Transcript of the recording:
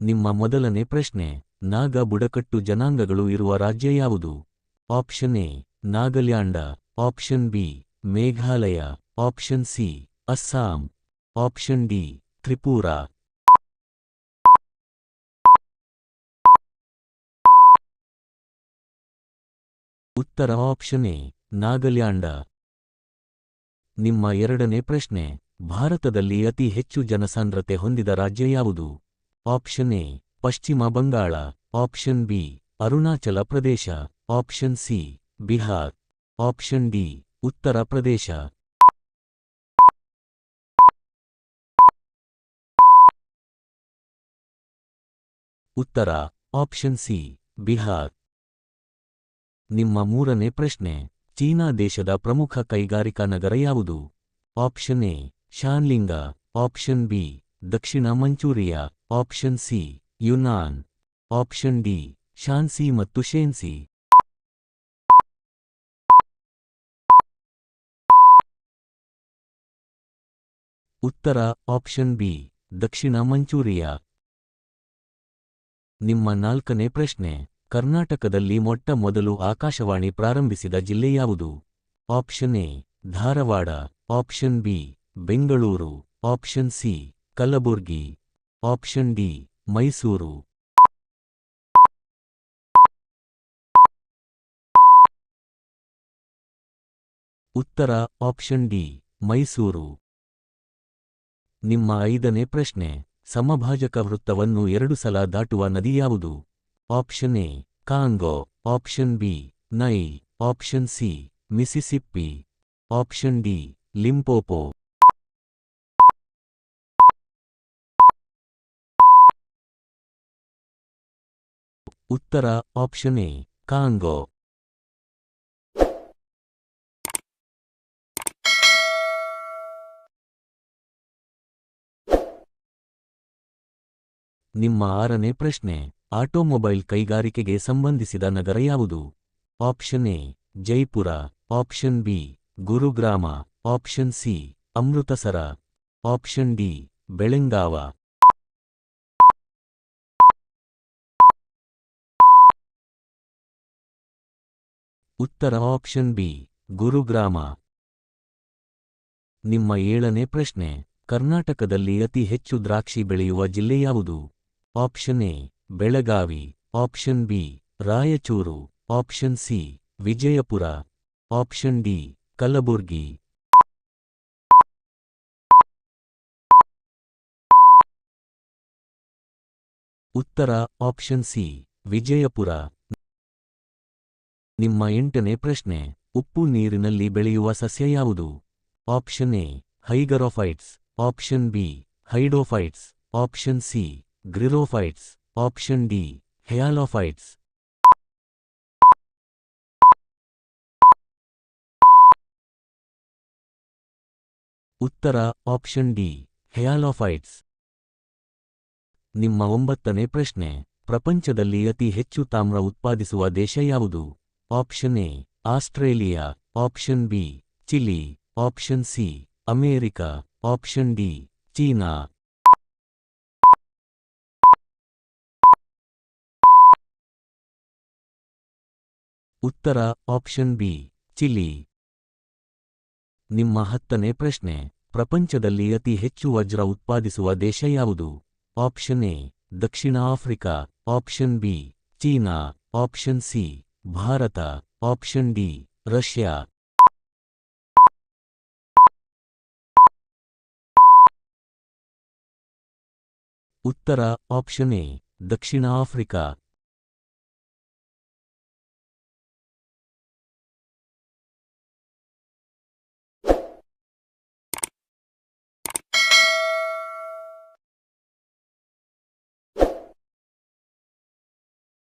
ನಿಮ್ಮ ಮೊದಲನೇ ಪ್ರಶ್ನೆ, ನಾಗಾ ಬುಡಕಟ್ಟು ಜನಾಂಗಗಳು ಇರುವ ರಾಜ್ಯ ಯಾವುದು? Option A Nagaland, option B Meghalaya, option C Assam, option D Tripura. ಉತ್ತರ ಆಪ್ಷನ್ ಎ ನಾಗಾಲ್ಯಾಂಡ. ನಿಮ್ಮ ಎರಡನೇ ಪ್ರಶ್ನೆ, ಭಾರತದಲ್ಲಿ ಅತಿ ಹೆಚ್ಚು ಜನಸಾಂದ್ರತೆ ಹೊಂದಿದ ರಾಜ್ಯ ಯಾವುದು? ಆಪ್ಷನ್ ಎ ಪಶ್ಚಿಮ Bangala, option B Arunachal Pradesh, option C Bihar, option D Uttar Pradesh. ಉತ್ತರ ಆಪ್ಷನ್ ಸಿ ಬಿಹಾರ್. ನಿಮ್ಮ ಮೂರನೇ ಪ್ರಶ್ನೆ, ಚೀನಾ ದೇಶದ ಪ್ರಮುಖ ಕೈಗಾರಿಕಾ ನಗರ ಯಾವುದು? Option A ಶಾನ್ಲಿಂಗ, option B Dakshina ಮಂಚೂರಿಯಾ, option C Yunnan, option D ಶಾನ್ಸಿ ಮತ್ತು ಶೇನ್ಸಿ. ಉತ್ತರ ಆಪ್ಷನ್ ಬಿ ದಕ್ಷಿಣ ಮಂಚೂರಿಯಾ. ನಿಮ್ಮ ನಾಲ್ಕನೇ ಪ್ರಶ್ನೆ, ಕರ್ನಾಟಕದಲ್ಲಿ ಮೊಟ್ಟ ಮೊದಲು ಆಕಾಶವಾಣಿ ಪ್ರಾರಂಭಿಸಿದ ಜಿಲ್ಲೆ ಯಾವುದು? Option A Dharwad, option B Bengaluru, option C Kalaburagi, option D Mysuru. ಉತ್ತರ ಆಪ್ಷನ್ ಡಿ ಮೈಸೂರು. ನಿಮ್ಮ ಐದನೇ ಪ್ರಶ್ನೆ, ಸಮಭಾಜಕ ವೃತ್ತವನ್ನು 2 ಸಲ ದಾಟುವ ನದಿ ಯಾವುದು? Option A Congo, option B Nile, option C Mississippi, option D Limpopo. ಉತ್ತರ ಆಪ್ಷನ್ ಎ ಕಾಂಗೋ. ನಿಮ್ಮ ಆರನೇ ಪ್ರಶ್ನೆ, ಆಟೋಮೊಬೈಲ್ ಕೈಗಾರಿಕೆಗೆ ಸಂಬಂಧಿಸಿದ ನಗರ ಯಾವುದು? Option A Jaipur, option B Gurugram, option C Amritsar, option D Belagavi. ಉತ್ತರ ಆಪ್ಷನ್ ಬಿ ಗುರುಗ್ರಾಮ. ನಿಮ್ಮ ಏಳನೇ ಪ್ರಶ್ನೆ, ಕರ್ನಾಟಕದಲ್ಲಿ ಅತಿ ಹೆಚ್ಚು ದ್ರಾಕ್ಷಿ ಬೆಳೆಯುವ ಜಿಲ್ಲೆ ಯಾವುದು? Option A Belagavi, option B Raichur, option C Vijayapura, option D Kalaburagi. ಉತ್ತರ ಆಪ್ಷನ್ ಸಿ ವಿಜಯಪುರ. ನಿಮ್ಮ ಎಂಟನೇ ಪ್ರಶ್ನೆ, ಉಪ್ಪು ನೀರಿನಲ್ಲಿ ಬೆಳೆಯುವ ಸಸ್ಯ ಯಾವುದು? Option A hygrophytes, option B hydrophytes, option C xerophytes, option D halophytes. ಉತ್ತರ ಆಪ್ಷನ್ ಡಿ ಹೆಯಾಲೋಫೈಟ್ಸ್. ನಿಮ್ಮ ಒಂಬತ್ತನೇ ಪ್ರಶ್ನೆ, ಪ್ರಪಂಚದಲ್ಲಿ ಅತಿ ಹೆಚ್ಚು ತಾಮ್ರ ಉತ್ಪಾದಿಸುವ ದೇಶ ಯಾವುದು? Option A Australia, option B Chile, option C America, option D China. ಉತ್ತರ ಆಪ್ಷನ್ ಬಿ ಚಿಲಿ. ನಿಮ್ಮ ಹತ್ತನೇ ಪ್ರಶ್ನೆ, ಪ್ರಪಂಚದಲ್ಲಿ ಅತಿ ಹೆಚ್ಚು ವಜ್ರ ಉತ್ಪಾದಿಸುವ ದೇಶ ಯಾವುದು? Option A Dakshina Africa, option B China, option C Bharat, option D Russia. ಉತ್ತರ ಆಪ್ಷನ್ ಎ ದಕ್ಷಿಣ ಆಫ್ರಿಕಾ.